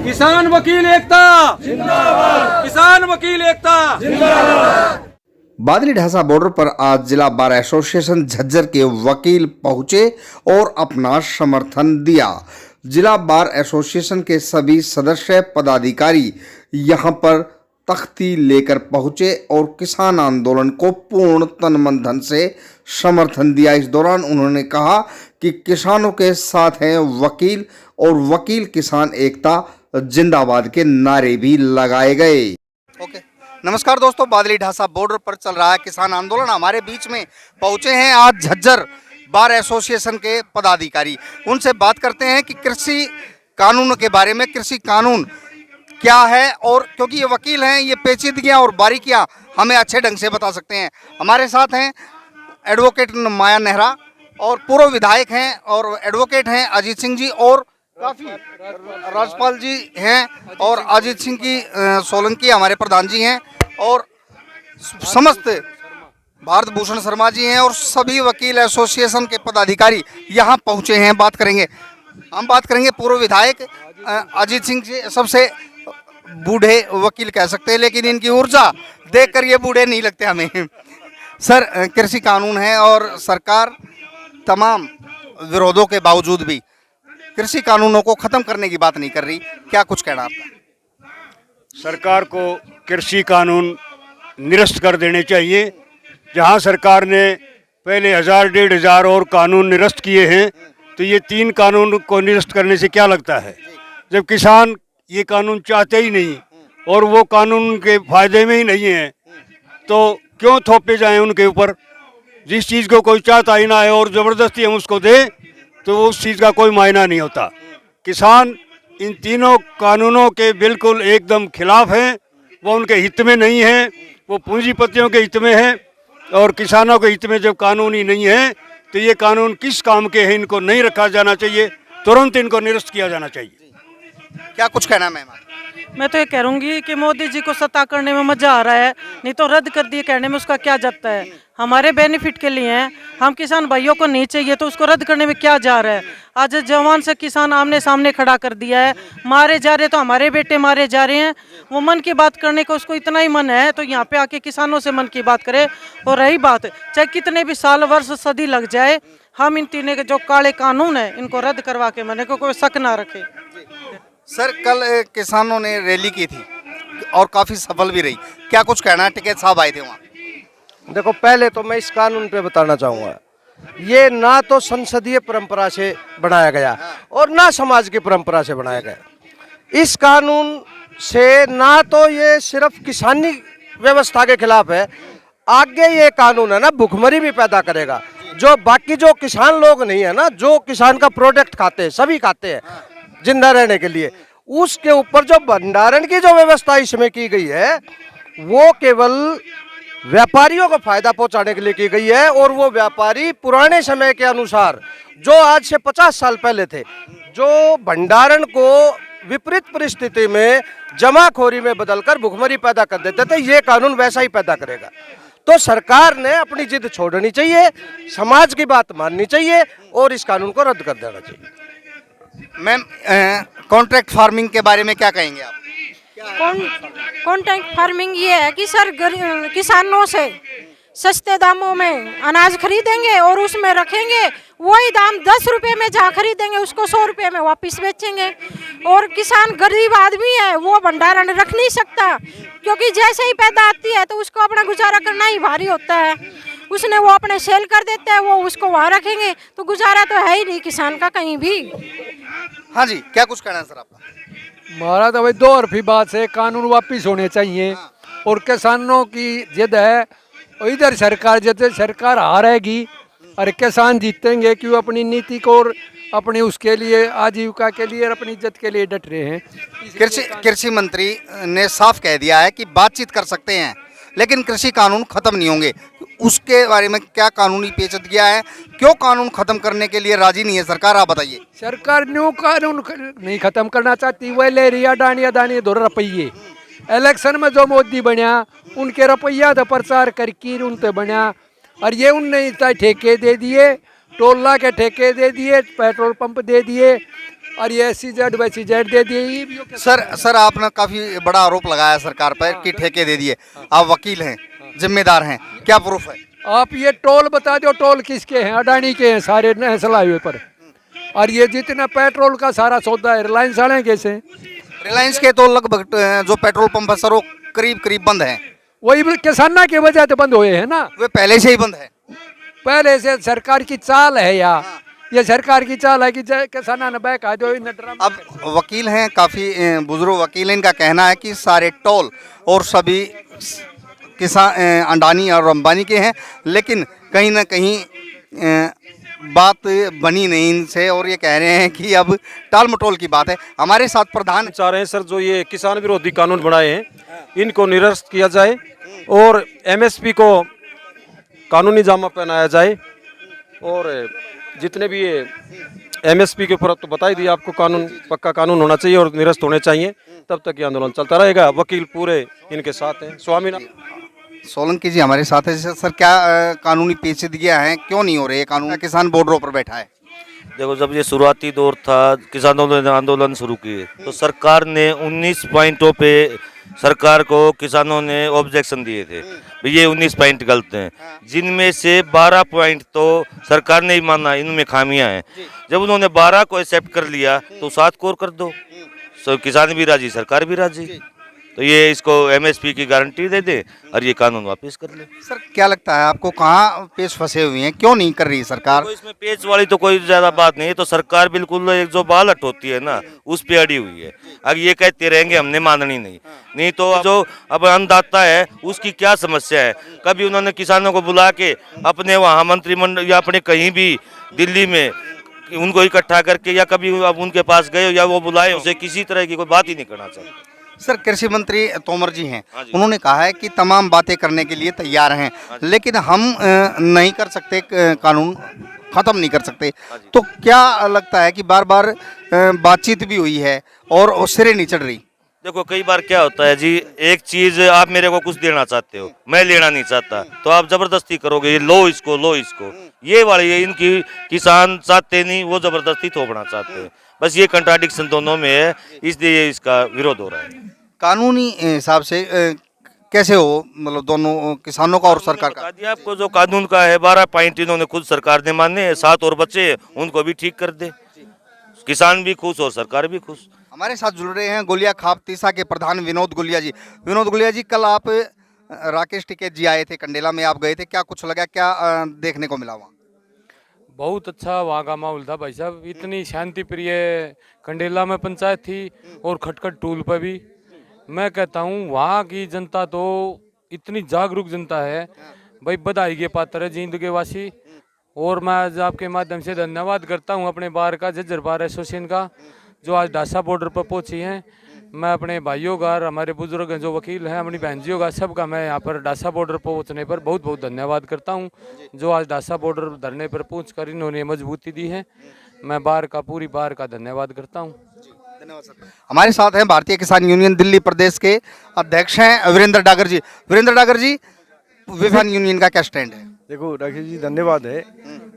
किसान वकील एकता जिंदाबाद, किसान वकील एकता जिंदाबाद। बादली ढासा बॉर्डर पर आज जिला बार एसोसिएशन झज्जर के वकील पहुंचे और अपना समर्थन दिया। जिला बार एसोसिएशन के सभी सदस्य पदाधिकारी यहां पर तख्ती लेकर पहुंचे और किसान आंदोलन को पूर्ण तन मन धन से समर्थन दिया। इस दौरान उन्होंने कहा कि किसानों के साथ हैं वकील और वकील किसान एकता जिंदाबाद के नारे भी लगाए गए। नमस्कार दोस्तों, बादली ढासा बॉर्डर पर चल रहा है किसान आंदोलन। हमारे बीच में पहुंचे हैं आज झज्जर बार एसोसिएशन के पदाधिकारी। उनसे बात करते हैं कि कृषि कानून के बारे में, कृषि कानून क्या है, और क्योंकि ये वकील हैं, ये पेचीदगियां और बारीकियां हमें अच्छे ढंग से बता सकते हैं। हमारे साथ हैं एडवोकेट माया नेहरा और पूर्व विधायक हैं और एडवोकेट हैं अजीत सिंह जी, और काफ़ी राजपाल जी हैं, और अजीत सिंह की सोलंकी हमारे प्रधान जी हैं, और समस्त भारत भूषण शर्मा जी हैं, और सभी वकील एसोसिएशन के पदाधिकारी यहाँ पहुँचे हैं। हम बात करेंगे पूर्व विधायक अजीत सिंह जी, सबसे बूढ़े वकील कह सकते हैं, लेकिन इनकी ऊर्जा देखकर ये बूढ़े नहीं लगते हमें। सर, कृषि कानून है और सरकार तमाम विरोधों के बावजूद भी कृषि कानूनों को खत्म करने की बात नहीं कर रही, क्या कुछ कहना आपका? सरकार को कृषि कानून निरस्त कर देने चाहिए। जहां सरकार ने पहले 1000-1500 और कानून निरस्त किए हैं, तो ये 3 कानून को निरस्त करने से क्या लगता है? जब किसान ये कानून चाहते ही नहीं और वो कानून के फायदे में ही नहीं है, तो क्यों थोपे जाएं उनके ऊपर? जिस चीज़ को कोई चाहता ही ना है और ज़बरदस्ती हम उसको दें, तो उस चीज़ का कोई मायना नहीं होता। किसान इन तीनों कानूनों के बिल्कुल एकदम खिलाफ हैं। वो उनके हित में नहीं है, वो पूंजीपतियों के हित में है, और किसानों के हित में जब कानून ही नहीं है, तो ये कानून किस काम के हैं? इनको नहीं रखा जाना चाहिए, तुरंत इनको निरस्त किया जाना चाहिए। क्या कुछ कहना है? मैं तो ये करूँगी कि मोदी जी को सत्ता करने में मज़ा आ रहा है, नहीं तो रद्द कर दिए कहने में उसका क्या जाता है? हमारे बेनिफिट के लिए हैं, हम किसान भाइयों को नहीं चाहिए, तो उसको रद्द करने में क्या जा रहा है? आज जवान से किसान आमने सामने खड़ा कर दिया है, मारे जा रहे तो हमारे बेटे मारे जा रहे हैं। वो मन की बात करने को उसको इतना ही मन है, तो यहाँ पे आके किसानों से मन की बात करे। और रही बात, चाहे कितने भी साल वर्ष सदी लग जाए, हम इन तीनों के जो काले कानून है इनको रद्द करवा के मने को कोई शक ना रखे। सर, कल किसानों ने रैली की थी और काफ़ी सफल भी रही, क्या कुछ कहना है? टिकैत साहब आए थे वहाँ। देखो, पहले तो मैं इस कानून पे बताना चाहूँगा, ये ना तो संसदीय परंपरा से बनाया गया और ना समाज की परंपरा से बनाया गया। इस कानून से ना तो ये सिर्फ किसानी व्यवस्था के खिलाफ है, आगे ये कानून है ना भुखमरी भी पैदा करेगा। जो बाकी जो किसान लोग नहीं है ना, जो किसान का प्रोडक्ट खाते हैं, सभी खाते हैं जिंदा रहने के लिए, उसके ऊपर जो भंडारण की जो व्यवस्था इसमें की गई है, वो केवल व्यापारियों को फायदा पहुंचाने के लिए की गई है। और वो व्यापारी पुराने समय के अनुसार, जो आज से 50 साल पहले थे, जो भंडारण को विपरीत परिस्थिति में जमाखोरी में बदलकर भुखमरी पैदा कर देते थे, ये कानून वैसा ही पैदा करेगा। तो सरकार ने अपनी जिद छोड़नी चाहिए, समाज की बात माननी चाहिए और इस कानून को रद्द कर देना चाहिए। मैम, कॉन्ट्रैक्ट फार्मिंग के बारे में क्या कहेंगे आप? कॉन्ट्रैक्ट फार्मिंग ये है कि सर किसानों से सस्ते दामों में अनाज खरीदेंगे और उसमें रखेंगे, वही दाम 10 रुपये में जहाँ खरीदेंगे उसको 100 रुपये में वापस बेचेंगे। और किसान गरीब आदमी है, वो भंडारण रख नहीं सकता, क्योंकि जैसे ही पैदा आती है तो उसको अपना गुजारा करना ही भारी होता है। उसने वो अपने सेल कर देता है, वो उसको वहाँ रखेंगे, तो गुजारा तो है ही नहीं किसान का कहीं भी। हाँ जी, क्या कुछ कहना है सर आपका? हमारा तो भाई 2 तरफी बात से कानून वापिस होने चाहिए। और किसानों की जिद है, इधर सरकार जिद, सरकार हारेगी और किसान जीतेंगे, क्यों? अपनी नीति को और अपने उसके लिए, आजीविका के लिए और अपनी इज्जत के लिए डट रहे हैं। कृषि मंत्री ने साफ कह दिया है कि बातचीत कर सकते हैं, लेकिन कृषि कानून खत्म नहीं होंगे। उसके बारे में क्या कानूनी पेचीदगियां है? क्यों कानून खत्म करने के लिए राजी नहीं है सरकार? आप बताइए। सरकार न्यू कानून नहीं खत्म करना चाहती, वह ले रही है दानिया दो रुपये। इलेक्शन में जो मोदी बना उनके रुपया तो प्रचार करके उनसे बना, और ये उनने ठेके दे दिए, टोला के ठेके दे दिए, पेट्रोल पंप दे दिए, और ये SEZ वैसीजेड दे दिए, ये भी क्यों? सर आपने काफी बड़ा आरोप लगाया सरकार पर कि ठेके दे दिए। आप वकील हैं, जिम्मेदार हैं, क्या प्रूफ है? आप ये टोल बता दो, टोल किसके हैं? अडानी के हैं सारे नेशनल हाईवे पर। और ये जितना पेट्रोल का सारा सौदा है रिलायंस वाले कैसे हैं? रिलायंस के तो लगभग जो पेट्रोल पंप है सर वो करीब बंद हैं। वही भी किसाना की वजह से बंद हुए हैं ना, वे पहले से ही बंद है। पहले से सरकार की चाल है या ये सरकार की चाल है कि किसाना ने बहका दो इन ड्रामा। अब वकील हैं, काफी बुजुर्ग वकील हैं, इनका कहना है कि सारे टोल और सभी किसान अंडानी और अंबानी के हैं, लेकिन कहीं ना कहीं बात बनी नहीं इनसे और ये कह रहे हैं कि अब टाल मटोल की बात है। हमारे साथ प्रधान चाह रहे हैं सर, जो ये किसान विरोधी कानून बनाए हैं इनको निरस्त किया जाए और MSP को कानूनी जामा पहनाया जाए, और जितने भी ये MSP के ऊपर तो बता ही दिया आपको, कानून पक्का कानून होना चाहिए और निरस्त होने चाहिए, तब तक ये आंदोलन चलता रहेगा। वकील पूरे इनके साथ हैं। स्वामीनाथन सोलंकी जी हमारे साथ है। सर क्या कानूनी पेचीदगियां हैं, क्यों नहीं हो रहे? कानून किसान बॉर्डरों पर बैठा है। देखो, जब ये शुरुआती दौर था, किसानों ने आंदोलन शुरू किए तो सरकार ने 19 पॉइंटों पे सरकार को किसानों ने ऑब्जेक्शन दिए थे, भाई ये 19 पॉइंट गलत हैं, जिनमें से 12 पॉइंट तो सरकार ने ही माना इनमें खामियां हैं। जब उन्होंने 12 को एक्सेप्ट कर लिया तो 7 को और कर दो, सो किसान भी राजी, सरकार भी राजी, तो ये इसको MSP की गारंटी दे दे और ये कानून वापस कर ले। सर क्या लगता है आपको, कहाँ पेच फंसे हुए हैं, क्यों नहीं कर रही सरकार? तो इसमें पेच वाली तो कोई ज्यादा बात नहीं है, तो सरकार बिल्कुल एक जो बालट होती है ना उस पे अड़ी हुई है। अब ये कहते रहेंगे हमने माननी नहीं तो जो अब अन्नदाता है उसकी क्या समस्या है? कभी उन्होंने किसानों को बुला के अपने वहाँ मंत्रिमंडल या अपने कहीं भी दिल्ली में उनको इकट्ठा करके, या कभी अब उनके पास गए या वो बुलाए, उसे किसी तरह की कोई बात ही नहीं करना चाहते। सर कृषि मंत्री तोमर जी हैं, उन्होंने कहा है कि तमाम बातें करने के लिए तैयार हैं, लेकिन हम नहीं कर सकते, कानून ख़त्म नहीं कर सकते। तो क्या लगता है कि बार बार बातचीत भी हुई है और सिरे नहीं चढ़ रही? देखो, कई बार क्या होता है जी, एक चीज आप मेरे को कुछ देना चाहते हो, मैं लेना नहीं चाहता, तो आप जबरदस्ती करोगे, ये लो इसको, ये वाली इनकी किसान चाहते नहीं, वो जबरदस्ती थोपना चाहते हैं। बस ये कंट्राडिक्शन दोनों में है, इसलिए इसका विरोध हो रहा है। कानूनी हिसाब से कैसे हो, मतलब दोनों किसानों का और सरकार का? आपको जो कानून का है 12 पॉइंट इन्होंने खुद सरकार ने माने, 7 और बचे, उनको भी ठीक कर दे, किसान भी खुश और सरकार भी खुश। हमारे साथ जुड़ रहे हैं गोलिया खाप तीसा के प्रधान विनोद गुलिया जी। विनोद गुलिया जी, कल आप राकेश टिकैत जी आए थे, कंडेला में आप गए थे, क्या कुछ लगा, क्या देखने को मिला वहाँ? बहुत अच्छा वहाँ का माहौल था भाई साहब, इतनी शांति प्रिय कंडेला में पंचायत थी और खटखट टूल पर भी। मैं कहता हूँ वहाँ की जनता तो इतनी जागरूक जनता है भाई, बधाई के पात्र है जिंदगी वासी। और मैं आज आपके माध्यम से धन्यवाद करता हूँ अपने बार का, झज्जर बार एसोसिएशन का, जो आज ढासा बॉर्डर पर पहुँची हैं। मैं अपने भाइयों का और हमारे बुजुर्ग हैं जो वकील हैं, अपनी बहनजियों का, सबका मैं यहाँ पर ढासा बॉर्डर पहुँचने पर बहुत बहुत धन्यवाद करता हूँ, जो आज ढासा बॉर्डर धरने पर पहुँच कर इन्होंने मजबूती दी है। मैं बार का, पूरी बार का धन्यवाद करता हूँ। धन्यवाद सर। हमारे साथ हैं भारतीय किसान यूनियन दिल्ली प्रदेश के अध्यक्ष हैं वीरेंद्र डागर जी। वीरेंद्र डागर जी, किसान यूनियन का क्या स्टैंड है? देखो राकेश जी, धन्यवाद है।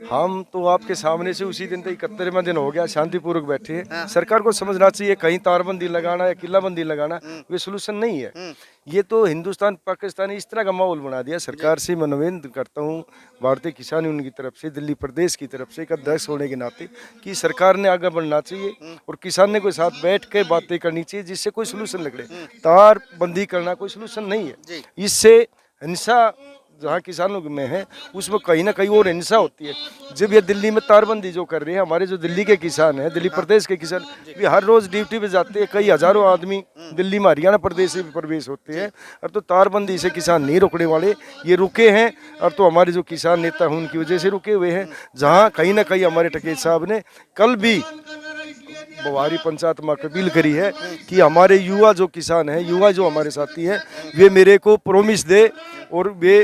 हम तो आपके सामने से उसी दिन तक 71वां दिन हो गया शांतिपूर्वक बैठे हैं। सरकार को समझना चाहिए कहीं तारबंदी लगाना या किलाबंदी लगाना वे सलूशन नहीं है। ये तो हिंदुस्तान पाकिस्तान इस तरह का माहौल बना दिया। सरकार से मैं निवेदन करता हूँ भारतीय किसान यूनियन की तरफ से, दिल्ली प्रदेश की तरफ से, एक अध्यक्ष होने के नाते, कि सरकार ने आगे बढ़ना चाहिए और किसानों के साथ बैठ के बातें करनी चाहिए जिससे कोई सलूशन निकले। तारबंदी करना कोई सलूशन नहीं है। इससे हिंसा जहाँ किसानों में है उसमें कहीं ना कहीं और हिंसा होती है। जब ये दिल्ली में तारबंदी जो कर रहे हैं, हमारे जो दिल्ली के किसान हैं, दिल्ली प्रदेश के किसान भी हर रोज़ ड्यूटी पे जाते हैं, कई हज़ारों आदमी दिल्ली में हरियाणा प्रदेश से भी प्रवेश होते हैं। और तो तारबंदी से किसान नहीं रोकने वाले, ये रुके हैं और तो हमारे जो किसान नेता हैं उनकी वजह से रुके हुए हैं। जहाँ कहीं ना कहीं हमारे टिकैत साहब ने कल भी बवारी पंचायत में अपील करी है कि हमारे युवा जो किसान हैं, युवा जो हमारे साथी हैं, वे मेरे को प्रोमिस दे, और वे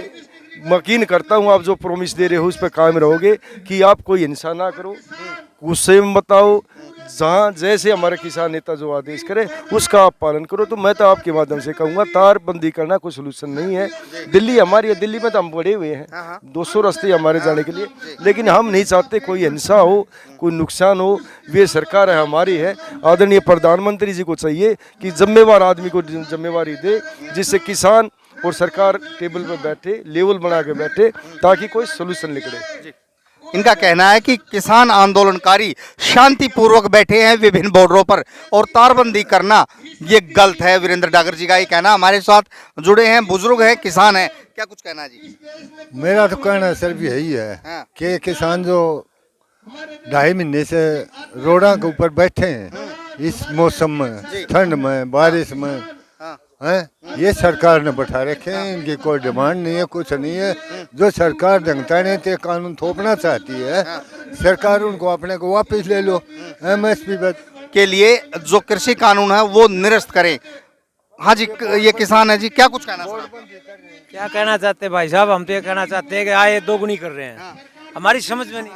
यकीन करता हूँ आप जो प्रोमिस दे रहे हो उस पर कायम रहोगे कि आप कोई हिंसा ना करो, गुस्से में बताओ, जहाँ जैसे हमारे किसान नेता जो आदेश करे उसका आप पालन करो। तो मैं तो आपके माध्यम से कहूँगा तारबंदी करना कोई सोल्यूशन नहीं है। दिल्ली हमारी है, दिल्ली में तो हम बड़े हुए हैं, 200 रास्ते हमारे जाने के लिए, लेकिन हम नहीं चाहते कोई हिंसा हो, कोई नुकसान हो। वे सरकार है हमारी है, आदरणीय प्रधानमंत्री जी को चाहिए कि जिम्मेवार आदमी को जिम्मेवारी दे, जिससे किसान और सरकार टेबल पर बैठे, लेवल बना के बैठे, ताकि कोई सोल्यूशन निकले। इनका कहना है कि किसान आंदोलनकारी शांतिपूर्वक बैठे हैं विभिन्न बॉर्डरों पर और तारबंदी करना ये गलत है। वीरेंद्र डागर जी का ये कहना। हमारे साथ जुड़े हैं, बुजुर्ग हैं, किसान हैं, क्या कुछ कहना है जी? मेरा तो कहना सिर्फ यही है कि किसान जो 2.5 महीने से रोडों के ऊपर बैठे हैं इस मौसम में, ठंड में, बारिश में, हैं, ये सरकार ने बैठा रखे हैं। इनकी कोई डिमांड नहीं है, कुछ नहीं है। जो सरकार दंगताने ते कानून थोपना चाहती है, सरकार उनको अपने को वापस ले लो। MSP के लिए जो कृषि कानून है वो निरस्त करें। हाँ जी, ये किसान है जी, क्या कुछ कहना है? क्या कहना चाहते हैं भाई साहब? हम तो ये कहना चाहते हैं कि आए दोगुनी कर रहे हैं। हमारी समझ में नहीं,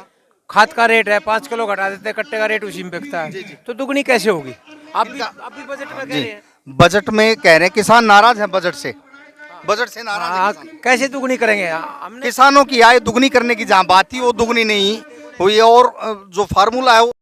खाद का रेट है 5 किलो घटा देते, कट्टे का रेट उसी में बिकता है, तो दुगनी कैसे होगी? आप भी बजट में कह रहे हैं, बजट में कह रहे हैं किसान नाराज हैं बजट से, बजट से नाराज हैं। कैसे दुगनी करेंगे? हमने किसानों की आय दुगनी करने की जहाँ बात थी वो दुगनी नहीं हुई और जो फार्मूला है वो